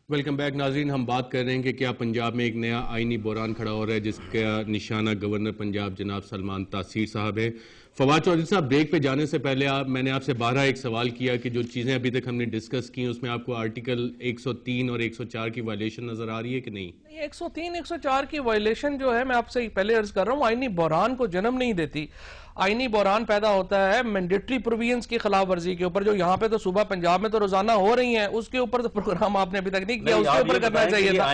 Welcome back ناظرین. ہم بات کر رہے ہیں کہ کیا پنجاب میں ایک نیا آئینی بحران کھڑا ہو رہا ہے جس کا نشانہ گورنر پنجاب جناب سلمان تاثیر صاحب ہے. فواد چودھری صاحب, بریک پہ جانے سے پہلے میں نے آپ سے بارہا ایک سوال کیا کہ جو چیزیں ابھی تک ہم نے ڈسکس کی اس میں آپ کو آرٹیکل 103 اور 104 کی وائلیشن نظر آ رہی ہے کہ نہیں؟ 103 104 کی وائلیشن جو ہے میں آپ سے پہلے عرض کر رہا ہوں آئینی بحران کو جنم نہیں دیتی. آئینی بحران پیدا ہوتا ہے مینڈیٹری پروویژنز کی خلاف ورزی کے اوپر, جو یہاں پہ تو صوبہ پنجاب میں تو روزانہ ہو رہی ہیں, اس کے اوپر تو پروگرام آپ نے ابھی تک نہیں کیا, اس کے اوپر کرنا چاہیے تھا.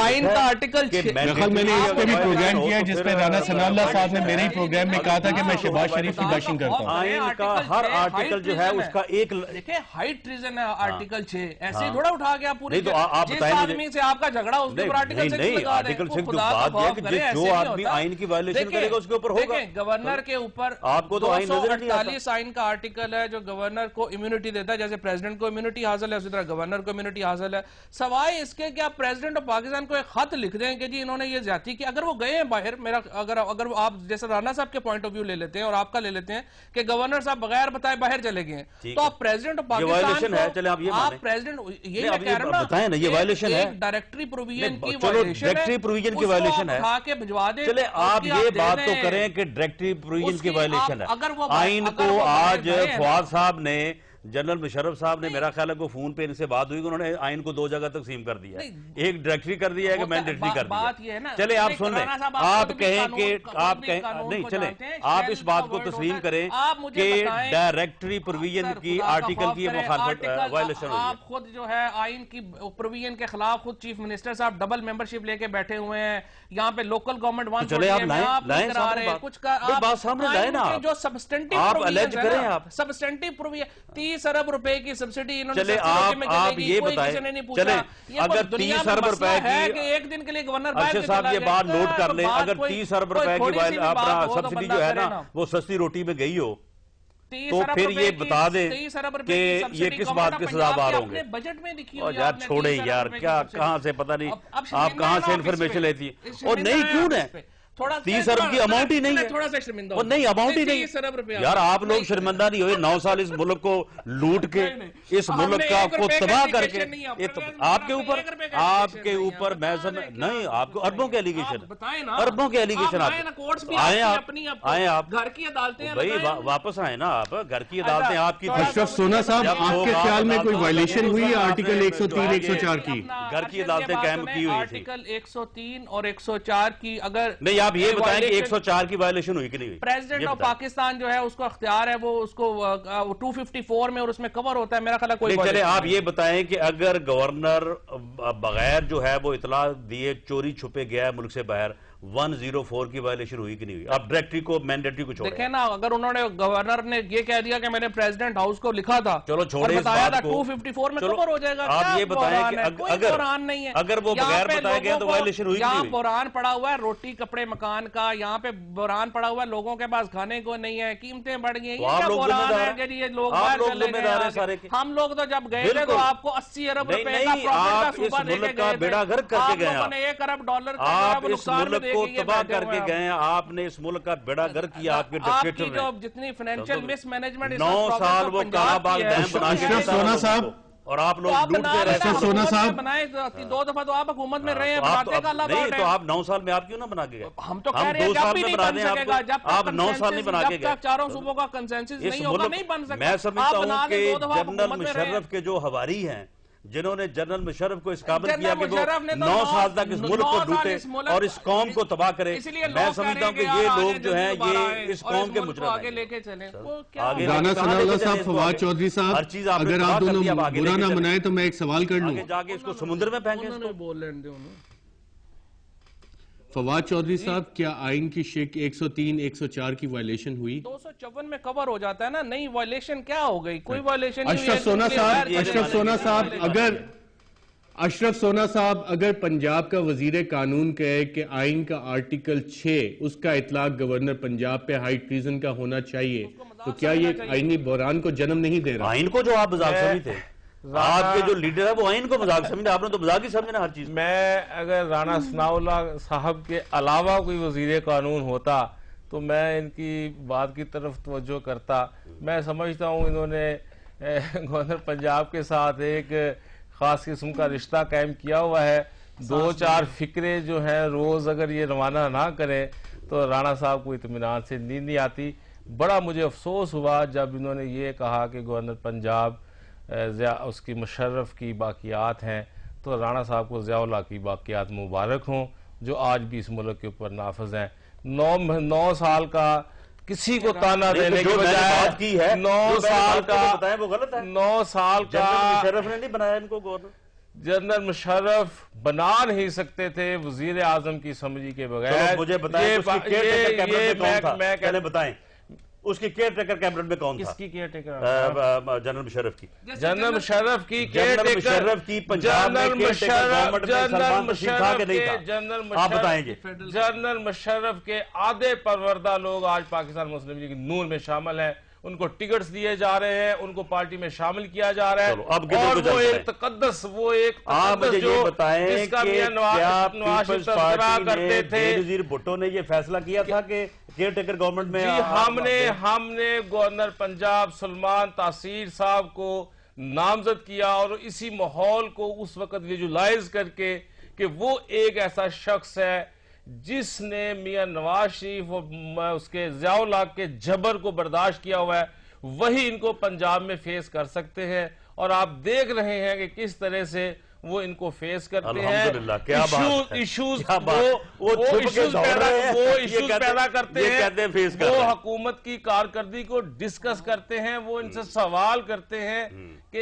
آئین کا آرٹیکل 6 میں نے اس پہ بھی پروگرام کیا جس پہ رانا ثناء اللہ صاحب نے میرے ہی پروگرام میں کہا تھا کہ میں شہباز شریف کی باشنگ کرتا ہوں. آئین کا ہر آرٹیکل جو ہے اس کا ایک دیکھیں ہائٹ ٹریزن ہے آرٹیکل 6, ایسے ہی تھوڑا اٹھا کے آپ پوری جس بتائیں آدمی سے آپ کا جھگڑا اس کے اوپر آرٹیکل 6 لگا دیں. آرٹیکل 6 جو بات ہے کہ جو آدمی آئین کی وائلیشن کرے گا اس کے اوپر ہوگا. دیکھیں گورنر کے اوپر آپ کو تو آئین نظر نہیں آتا. 248 آئین کا آرٹیکل ہے جو گورنر کو امیونٹی دیتا ہے, جیسے پریزیڈنٹ کو امیونٹی حاصل ہے اسی طرح گورنر کو امیونٹی حاصل ہے, سوائے اس کے کہ آپ پریزیڈنٹ آف پاکستان کو ایک خط لکھ دیں کہ جی انہوں نے یہ زیادتی کی. اگر وہ گئے ہیں باہر, اگر آپ جیسے رانا صاحب کے پوائنٹ آف ویو لے لیتے ہیں اور آپ کا لے لیتے ہیں کہ گورنر صاحب بغیر بتائے باہر چلے گئے ہیں, تو آپ پریزیڈنٹ آف پاکستان کو آپ پریزیڈنٹ یہ کہہ رہے ہیں نا ایک ڈائریکٹری پروویژن کی وائلیشن ہے, اٹھا کے بھجوا دیں. چلے آپ یہ بات تو کریں کہ ڈائریکٹری پروویژن کی وائلیشن ہے. آئین کو آج فواد صاحب نے, جنرل مشرف صاحب نے, میرا خیال ہے کہ فون پہ ان سے بات ہوئی کہ انہوں نے آئین کو 2 جگہ تقسیم کر دیا ہے, ایک ڈائریکٹری کر دیا ہے کہ مینڈیٹری کر دیا ہے. چلے آپ سن لیں, آپ کہیں کہ آپ کہیں نہیں, چلیں آپ اس بات کو تسلیم کریں کہ ڈائریکٹری پروویژن کی آرٹیکل کی مخالفت وائلیشن ہوئی ہے. آپ خود جو ہے آئین کی پروویژن کے خلاف خود چیف منسٹر صاحب ڈبل ممبرشپ لے کے بیٹھے ہوئے ہیں یہاں پہ لوکل گورنمنٹ 148 چلے آپ لائیں بات سامنے لائیں نا, جو سبسٹنٹیو آپ الیج کریں, آپ سبسٹنٹیو پروویژن 30 ارب روپے کی سبسڈی انہوں نے چلے آپ یہ بتائیں, چلے اگر 30 ارب روپے کی ایک دن کے لیے گورنر باہر اچھا صاحب یہ بات نوٹ کر لیں, اگر 30 ارب روپے کی اپنا سبسڈی جو ہے نا وہ سستی روٹی میں گئی ہو تو پھر یہ بتا دیں کہ یہ کس بات کے سزاوار ہوں گے. بجٹ میں لکھی اور یار چھوڑیں یار, کیا کہاں سے پتہ نہیں آپ کہاں سے انفارمیشن لیتی ہیں, اور نہیں کیوں نہیں 30 ارب کی اماؤنٹ ہی نہیں ہے, وہ نہیں اماؤنٹ ہی نہیں یار. آپ لوگ شرمندہ نہیں ہوئے 9 سال اس ملک کو لوٹ کے, اس ملک کو تباہ کر کے, آپ کے اوپر میں نہیں, آپ کو اربوں کے ایلیگیشن, اربوں کے ایلیگیشن آئیں آپ گھر کی عدالتیں بھائی واپس آئیں نا, آپ گھر کی عدالتیں آپ کی. اشرف سونا صاحب, آپ کے خیال میں کوئی وائلیشن ہوئی ہے آرٹیکل 103 104 کی؟ گھر کی عدالتیں قائم کی ہوئی تھی. آرٹیکل 103 اور 104 کی اگر نہیں, آپ یہ بتائیں کہ 104 کی وائلیشن ہوئی کہ نہیں ہوئی؟ پریزیڈنٹ آف پاکستان جو ہے اس کو اختیار ہے, وہ اس کو 254 میں اور اس میں کور ہوتا ہے, میرا خیال ہے کوئی. چلے آپ یہ بتائیں کہ اگر گورنر بغیر جو ہے وہ اطلاع دیے چوری چھپے گیا ہے ملک سے باہر, 104 کی وائلیشن ہوئی کہ نہیں ہوئی؟ آپ ڈائریکٹری کو مینڈیٹری کو چھوڑیں. دیکھیں نا, اگر انہوں نے گورنر نے یہ کہہ دیا کہ میں نے پریزیڈنٹ ہاؤس کو لکھا تھا, چلو چھوڑیں اس بات کو, 254 میں کور ہو جائے گا. آپ یہ بتائیں کہ اگر وہ بغیر بتائے گئے تو وائلیشن ہوئی کہ نہیں ہوئی؟ یہاں بحران پڑا ہوا ہے روٹی کپڑے مکان کا, یہاں پہ بحران پڑا ہوا ہے لوگوں کے پاس کھانے کو نہیں ہے, قیمتیں بڑھ گئی ہیں, یہ کیا بحران ہے کہ یہ لوگ باہر چلے گئے. ہم لوگ تو جب گئے تھے تو آپ کو 80 ارب روپے کا پروفٹ کا صوبہ دے کے گئے تھے, آپ لوگوں نے 1 ارب ڈالر کا نقصان دے کے کے گئے ہیں. آپ نے اس ملک کا بیڑا گرک کیا آپ کے ڈکٹیٹر نے. جو جتنی فائنینشیل مس مینجمنٹ 9 سال وہ کہاں باغ ڈیم بنا کے اشرف سونا صاحب, اور آپ لوگ لوٹتے رہے. اشرف سونا صاحب 2 دفعہ تو آپ حکومت میں رہے ہیں, بناتے کا اللہ نہیں, تو آپ 9 سال میں آپ کیوں نہ بنا کے گئے؟ ہم تو کہہ رہے ہیں جب بھی نہیں بن سکے گا, آپ 9 سال نہیں بنا کے گئے. جب تک چاروں صوبوں کا کنسنسس نہیں ہوگا نہیں بن سکتا. میں سمجھتا ہوں کہ جنرل مشرف کے جو حواری ہیں, جنہوں نے جنرل مشرف کو اس قابل کیا کہ وہ 9 سال تک اس ملک کو لوٹے اور اس قوم کو تباہ کرے, میں سمجھتا ہوں کہ یہ لوگ جو ہیں یہ اس قوم کے مجرم ہیں. رانا ثناء اللہ صاحب, فواد چودھری صاحب, اگر آپ دونوں برا نہ منائیں تو میں ایک سوال کر لوں. جا کے اس کو سمندر میں پھینکیں. فواد چودھری صاحب, کیا آئین کی شک 103 104 کی وائلیشن ہوئی؟ 254 میں کور ہو جاتا ہے نا, نئی وائلیشن کیا ہو گئی؟ کوئی وائلیشن نہیں. اشرف سونا صاحب, اگر پنجاب کا وزیر قانون کہے کہ آئین کا آرٹیکل 6 اس کا اطلاق گورنر پنجاب پہ ہائی ٹریزن کا ہونا چاہیے, تو کیا یہ آئینی بحران کو جنم نہیں دے رہا؟ آئین کو جو آپ مذاق سمجھتے ہیں, آپ کے جو لیڈر ہے وہ آئین کو مذاق سمجھتے ہیں, آپ نے تو مذاق ہی سمجھنا ہر چیز. میں اگر رانا ثناء اللہ صاحب کے علاوہ کوئی وزیر قانون ہوتا تو میں ان کی بات کی طرف توجہ کرتا. میں سمجھتا ہوں انہوں نے گورنر پنجاب کے ساتھ ایک خاص قسم کا رشتہ قائم کیا ہوا ہے. 2-4 فکرے جو ہیں روز اگر یہ روانہ نہ کریں تو رانا صاحب کو اطمینان سے نیند نہیں آتی. بڑا مجھے افسوس ہوا جب انہوں نے یہ کہا کہ گورنر پنجاب اس کی مشرف کی باقیات ہیں. تو رانا صاحب کو ضیاء الحق کی باقیات مبارک ہوں جو آج بھی اس ملک کے اوپر نافذ ہیں. 9 سال کا کسی کو تانا دینے کی بجائے 9 سال کا 9 سال کا مشرف نے نہیں بنایا ان کو گورنر. جنرل مشرف بنا نہیں سکتے تھے وزیر اعظم کی سمجھی کے بغیر. مجھے بتائیں اس کی کیئر ٹیکر کیبنٹ میں کون تھا؟ پہلے بتائیں اس کی کیئر ٹیکر کیبنٹ میں کون تھا؟ کس کی کیئر ٹیکر؟ جنرل مشرف کی. جنرل مشرف کی کیئر ٹیکر. مشرف کی پنجاب میں کیئر ٹیکر گورنمنٹ میں سلمان تشریف تھا کہ نہیں تھا؟ آپ بتائیں گے. جنرل مشرف کے آدھے پروردہ لوگ آج پاکستان مسلم لیگ نون میں شامل ہیں. ان کو ٹکٹس دیے جا رہے ہیں, ان کو پارٹی میں شامل کیا جا رہا ہے. اور وہ ایک تقدس جو جس کا میاں نواز شریف تذکرہ کرتے تھے. وزیر بھٹو نے یہ فیصلہ کیا تھا کہ کیئر ٹیکر گورنمنٹ میں ہم نے گورنر پنجاب سلمان تاثیر صاحب کو نامزد کیا اور اسی ماحول کو اس وقت ویژولائز کر کے کہ وہ ایک ایسا شخص ہے جس نے میاں نواز شریف اور اس کے ضیاء الحق کے جبر کو برداشت کیا ہوا ہے, وہی ان کو پنجاب میں فیس کر سکتے ہیں. اور آپ دیکھ رہے ہیں کہ کس طرح سے وہ ان کو فیس کرتے ہیں. ایشوز پیدا کرتے ہیں, وہ حکومت کی کارکردگی کو ڈسکس کرتے ہیں, وہ ان سے سوال کرتے ہیں کہ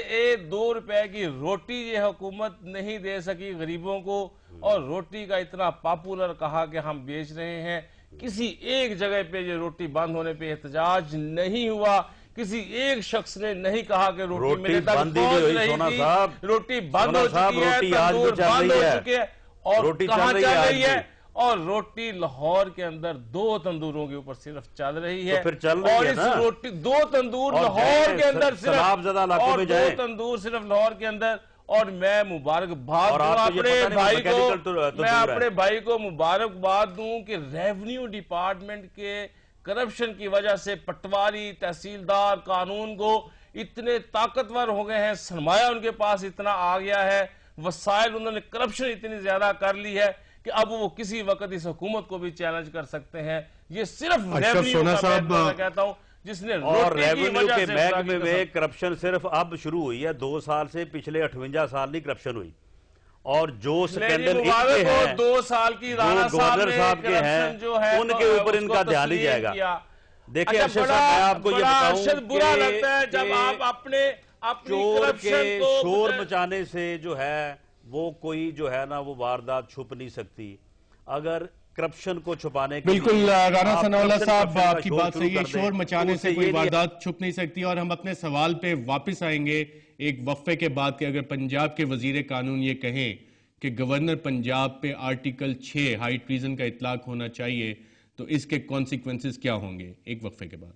2 روپے کی روٹی یہ حکومت نہیں دے سکی غریبوں کو, اور روٹی کا اتنا پاپولر کہا کہ ہم بیچ رہے ہیں. کسی ایک جگہ پہ یہ روٹی بند ہونے پہ احتجاج نہیں ہوا. کسی ایک شخص نے نہیں کہا کہ روٹی میرے تک پہنچ رہی تھی, روٹی بند ہو چکی ہے, تندور بند ہو چکے ہیں. اور کہاں چل رہی ہے؟ اور روٹی لاہور کے اندر 2 تندوروں کے اوپر صرف چل رہی ہے. اور اس روٹی 2 تندور لاہور کے اندر صرف, اور 2 تندور صرف لاہور کے اندر. اور میں مبارکباد دوں اپنے بھائی کو, میں اپنے بھائی کو مبارکباد دوں کہ ریونیو ڈپارٹمنٹ کے کرپشن کی وجہ سے پٹواری, تحصیلدار, قانون کو اتنے طاقتور ہو گئے ہیں, سرمایہ ان کے پاس اتنا آ گیا ہے, وسائل انہوں نے کرپشن اتنی زیادہ کر لی ہے کہ اب وہ کسی وقت اس حکومت کو بھی چیلنج کر سکتے ہیں. یہ صرف ریونیو کا میں کہتا ہوں جس نے اور ریونیو کے محکمے میں کرپشن صرف اب شروع ہوئی ہے 2 سال سے, پچھلے 58 سال نہیں کرپشن ہوئی. اور جو سکینڈل ان کے ہیں 2 سال کی رانا گورنر صاحب کے ہیں ان کے اوپر ان کا دھیان نہیں جائے گا. دیکھیں ارشد صاحب, میں آپ کو یہ بتاؤں برا لگتا ہے جب آپ اپنے چور کے شور مچانے سے جو ہے وہ کوئی جو ہے نا وہ واردات چھپ نہیں سکتی. اگر کرپشن کو چھپانے کے بالکل رانا ثناء اللہ صاحب آپ کی بات صحیح ہے, شور مچانے سے کوئی واردات چھپ نہیں سکتی. اور ہم اپنے سوال پہ واپس آئیں گے ایک وقفے کے بعد کہ اگر پنجاب کے وزیر قانون یہ کہیں کہ گورنر پنجاب پہ آرٹیکل 6 ہائی ٹریزن کا اطلاق ہونا چاہیے تو اس کے کانسیکوینسز کیا ہوں گے. ایک وقفے کے بعد.